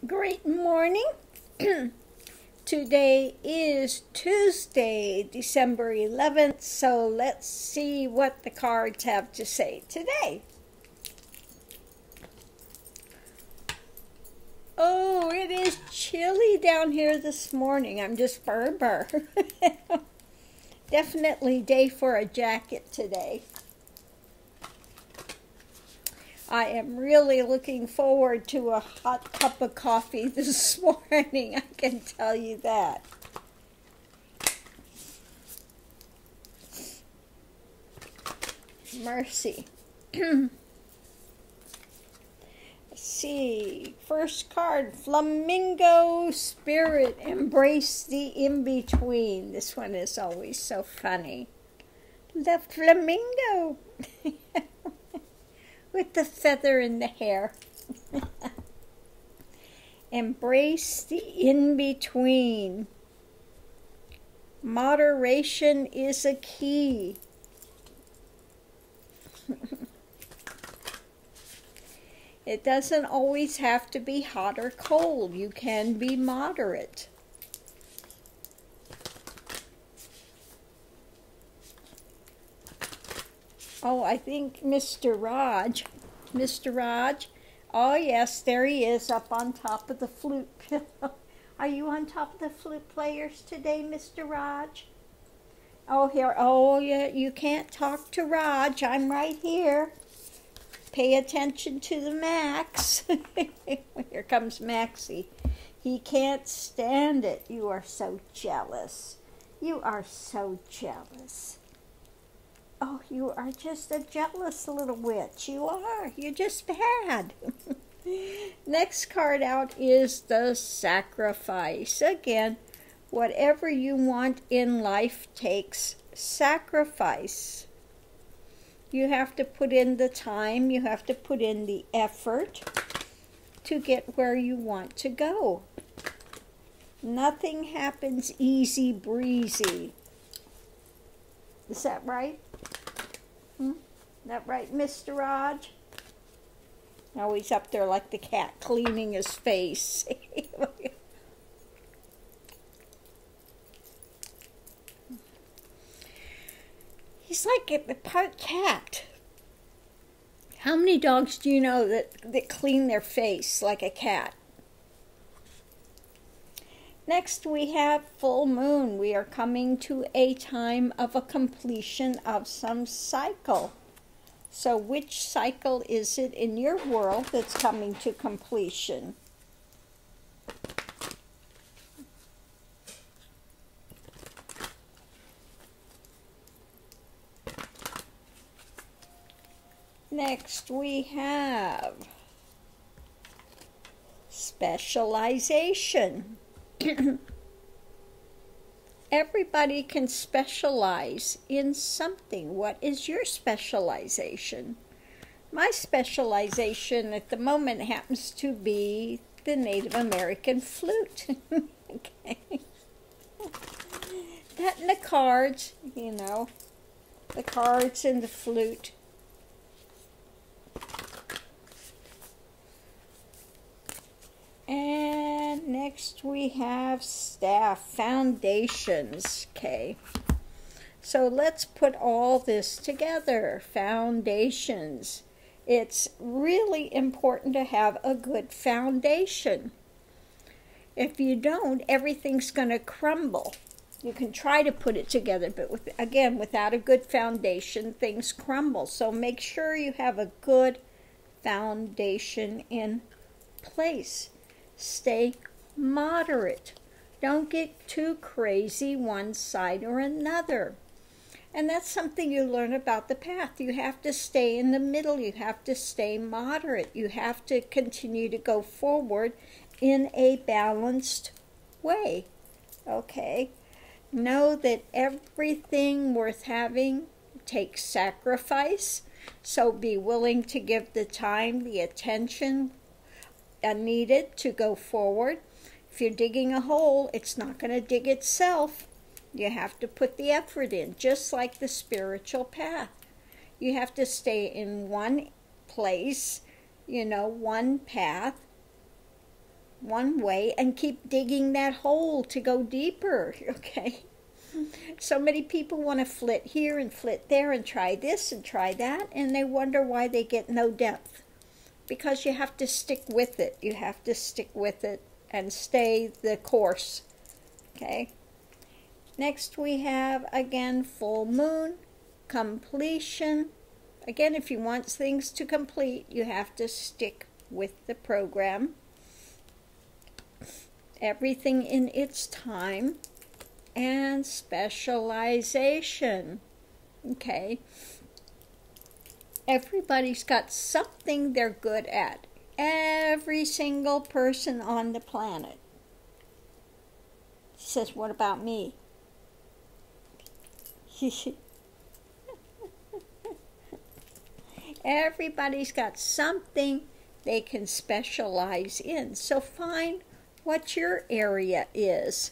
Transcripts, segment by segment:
Great morning. Today is Tuesday, December 11th, so let's see what the cards have to say today. Oh, it is chilly down here this morning. I'm just burr. Definitely day for a jacket today. I am really looking forward to a hot cup of coffee this morning, I can tell you that. Mercy. Let's see. First card, Flamingo Spirit. Embrace the in-between. This one is always so funny. The flamingo. With the feather in the hair. Embrace the in-between. Moderation is a key. It doesn't always have to be hot or cold. You can be moderate. Oh, I think Mr. Raj, oh yes, there he is up on top of the flute pillow. Are you on top of the flute players today, Mr. Raj? Oh, here, oh yeah, you can't talk to Raj, I'm right here. Pay attention to the Max. Here comes Maxie. He can't stand it. You are so jealous. You are so jealous. Oh, you are just a jealous little witch. You are. You're just bad. Next card out is the Sacrifice. Again, whatever you want in life takes sacrifice. You have to put in the time. You have to put in the effort to get where you want to go. Nothing happens easy breezy. Is that right? That right, Mr. Raj? Now he's up there like the cat cleaning his face. He's like a part cat. How many dogs do you know that clean their face like a cat? Next we have full moon. We are coming to a time of a completion of some cycle. So which cycle is it in your world that's coming to completion? Next we have specialization. Everybody can specialize in something. What is your specialization? My specialization at the moment happens to be the Native American flute. Okay. That and the cards, you know, the cards and the flute. And next we have staff, foundations. Okay, so let's put all this together. Foundations. It's really important to have a good foundation. If you don't, everything's going to crumble. You can try to put it together, but again, without a good foundation, things crumble. So make sure you have a good foundation in place. Stay moderate. Don't get too crazy one side or another. And that's something you learn about the path. You have to stay in the middle. You have to stay moderate. You have to continue to go forward in a balanced way. Okay? Know that everything worth having takes sacrifice. So be willing to give the time, the attention needed to go forward. If you're digging a hole, it's not going to dig itself. You have to put the effort in, just like the spiritual path. You have to stay in one place, one path, one way and keep digging that hole to go deeper, okay? So many people want to flit here and flit there and try this and try that, and they wonder why they get no depth. Because you have to stick with it. You have to stick with it and stay the course, okay? Next we have, again, full moon, completion. Again, if you want things to complete, you have to stick with the program. Everything in its time. And specialization, okay? Everybody's got something they're good at. Every single person on the planet. She says, what about me? Everybody's got something they can specialize in. So find what your area is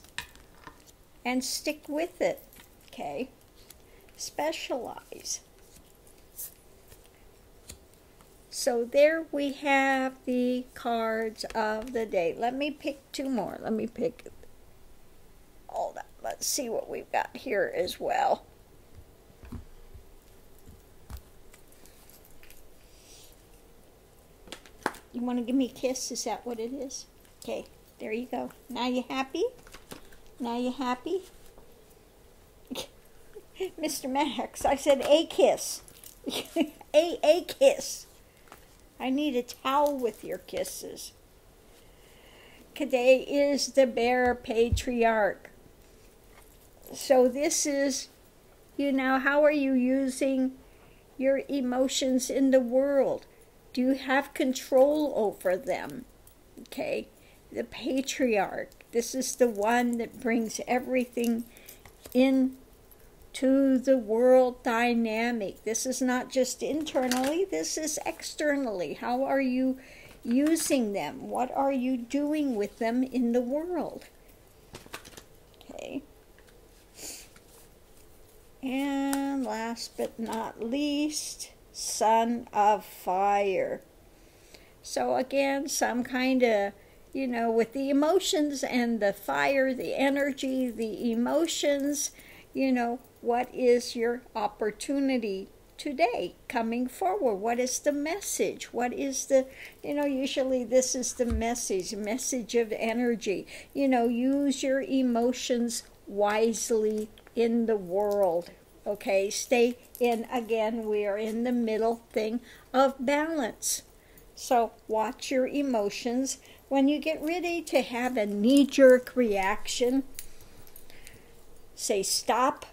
and stick with it, okay? Specialize. So there we have the cards of the day. Let me pick two more. Let me pick, hold on, let's see what we've got here as well. You want to give me a kiss? Is that what it is? Okay, there you go. Now you happy? Now you happy? Mr. Max, I said a kiss. a kiss. I need a towel with your kisses. Today is the Bear Patriarch. So this is, you know, how are you using your emotions in the world? Do you have control over them? Okay, the Patriarch. This is the one that brings everything into the world dynamic. This is not just internally, this is externally. How are you using them? What are you doing with them in the world? Okay. And last but not least, Son of Fire. So again, some kind of, you know, with the emotions and the fire, the energy, the emotions, you know, what is your opportunity today coming forward? What is the message? What is the, you know, usually this is the message of energy. You know, use your emotions wisely in the world. Okay, stay in, again, we are in the middle thing of balance. So watch your emotions. When you get ready to have a knee-jerk reaction, say stop.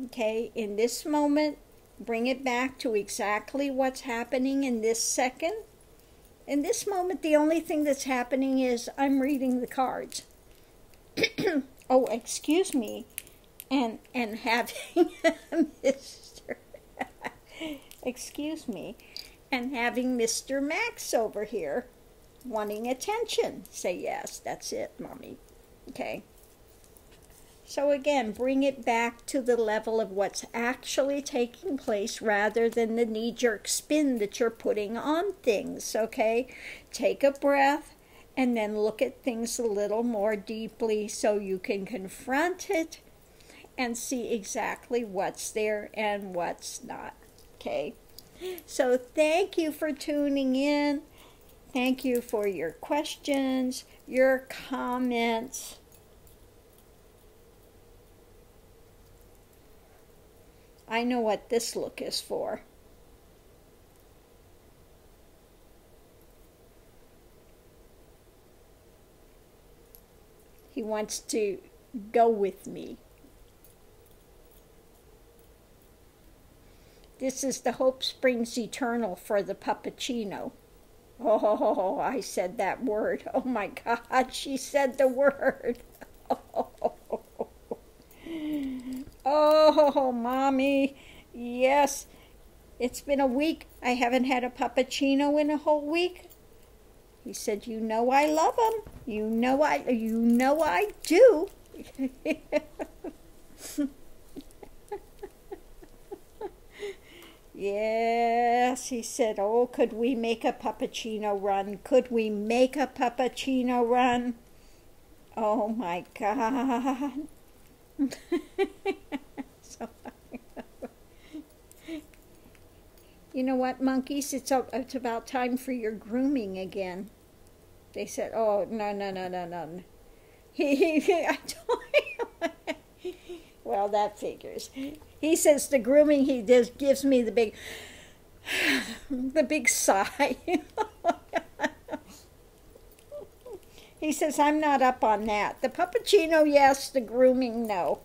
Okay, in this moment, bring it back to exactly what's happening in this second. In this moment, the only thing that's happening is I'm reading the cards. Oh, excuse me. And having Mr. excuse me, and having Mr. Max over here wanting attention. Say yes, that's it, Mommy. Okay. So again, bring it back to the level of what's actually taking place rather than the knee-jerk spin that you're putting on things, okay? Take a breath and then look at things a little more deeply so you can confront it and see exactly what's there and what's not, okay? So thank you for tuning in. Thank you for your questions, your comments. I know what this look is for. He wants to go with me. This is the Hope Springs Eternal for the puppuccino. Oh, I said that word. Oh my God, she said the word. Oh, Mommy. Yes, it's been a week. I haven't had a puppuccino in a whole week. He said, you know I love him. You know I do. Yes, he said, oh, could we make a puppuccino run? Could we make a puppuccino run? Oh my God. So, you know what, monkeys? It's about time for your grooming again. They said, oh, no. I told him. Well, that figures. He says the grooming he does gives me the big sigh. He says, I'm not up on that. The puppuccino, yes. The grooming, no.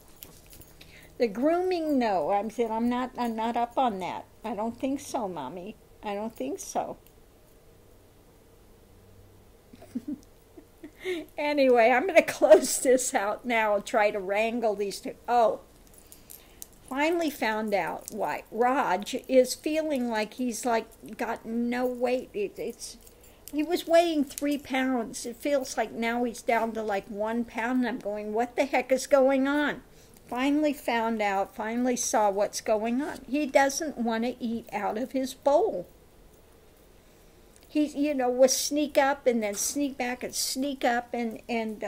The grooming, no. I said, I'm not up on that. I don't think so, Mommy. I don't think so. Anyway, I'm going to close this out now and try to wrangle these two. Oh, finally found out why Raj is feeling like he's got no weight. He was weighing 3 pounds. It feels like now he's down to 1 pound. And I'm going, what the heck is going on? Finally found out, finally saw what's going on. He doesn't want to eat out of his bowl. He, will sneak up and then sneak back and sneak up and And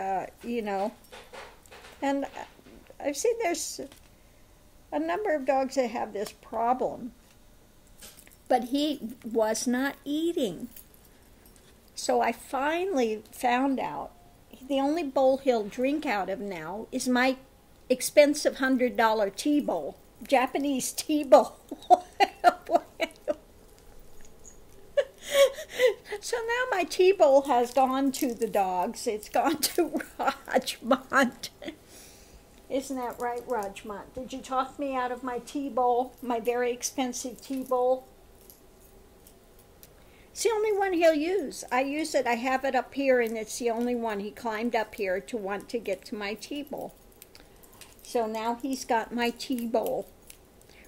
I've seen there's a number of dogs that have this problem. But he was not eating. So I finally found out the only bowl he'll drink out of now is my expensive $100 tea bowl, Japanese tea bowl. So now my tea bowl has gone to the dogs. It's gone to Rajmont. Isn't that right, Rajmont? Did you talk me out of my tea bowl, my very expensive tea bowl? It's the only one he'll use. I use it. I have it up here, and it's the only one. He climbed up here to want to get to my tea bowl. So now he's got my tea bowl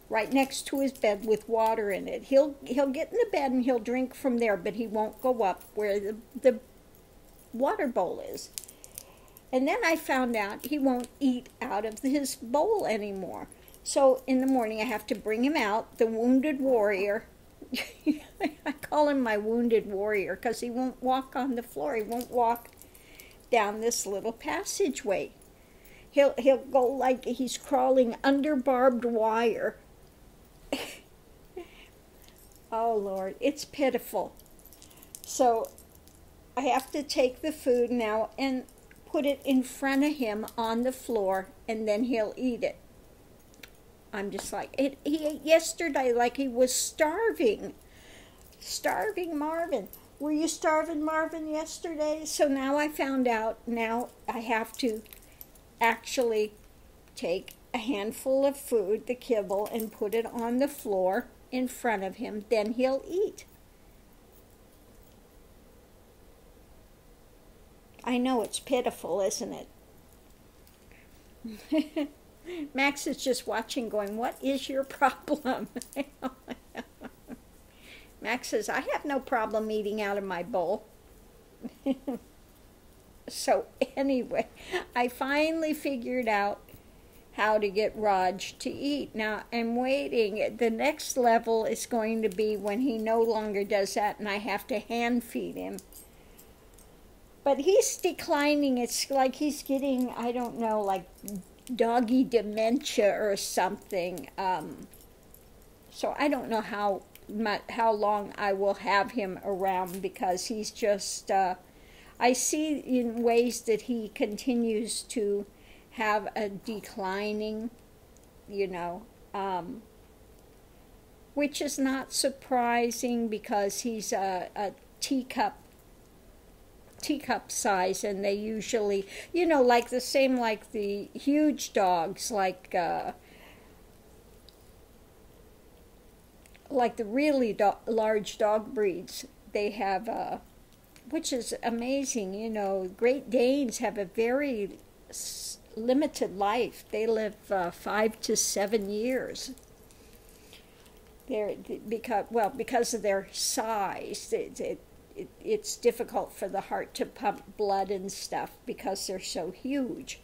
right next to his bed with water in it. He'll get in the bed and he'll drink from there, but he won't go up where the water bowl is. And then I found out he won't eat out of his bowl anymore. So in the morning I have to bring him out, the wounded warrior. I call him my wounded warrior because he won't walk on the floor. He won't walk down this little passageway. He'll go like he's crawling under barbed wire. Oh, Lord, it's pitiful. So I have to take the food now and put it in front of him on the floor, and then he'll eat it. I'm just like, he ate yesterday like he was starving. Starving Marvin. Were you starving Marvin yesterday? So now I found out, now I have to actually take a handful of food, the kibble, and put it on the floor in front of him. Then he'll eat. I know it's pitiful, isn't it? Max is just watching going, what is your problem? Max says, I have no problem eating out of my bowl. So anyway, I finally figured out how to get Raj to eat. Now I'm waiting. The next level is going to be when he no longer does that and I have to hand feed him. But he's declining. It's like he's getting, I don't know, like doggy dementia or something. So I don't know how long I will have him around, because he's just, I see in ways that he continues to have a declining, which is not surprising because he's a teacup size, and they usually, like the same like the huge dogs, like the really large dog breeds, they have, which is amazing, Great Danes have a very limited life. They live 5 to 7 years. Because of their size, it's difficult for the heart to pump blood and stuff because they're so huge.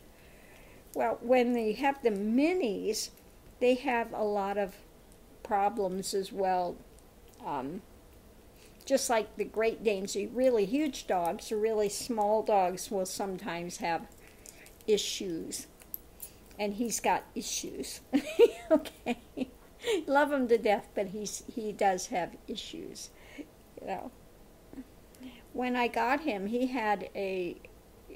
Well, when they have the minis, they have a lot of problems as well. Just like the Great Danes, really huge dogs or really small dogs will sometimes have issues. And he's got issues. Okay. Love him to death, but he does have issues. You know. When I got him, he had a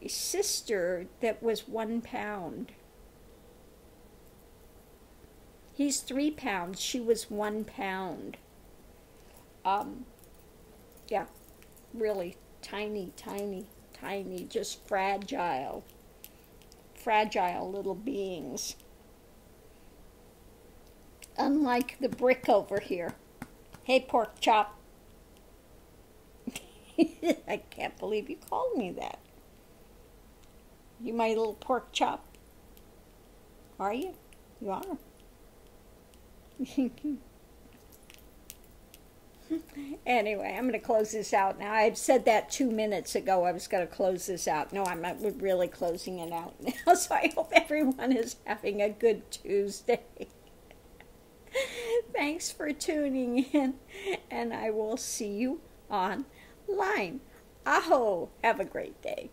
sister that was 1 pound. He's 3 pounds. She was 1 pound. Yeah, really tiny, tiny, tiny, just fragile little beings. Unlike the brick over here. Hey, pork chop. I can't believe you called me that. You my little pork chop? Are you? You are. Anyway, I'm going to close this out now. I said that 2 minutes ago. I was going to close this out. No, I'm not really closing it out now. So I hope everyone is having a good Tuesday. Thanks for tuning in, and I will see you online. Aho! Have a great day.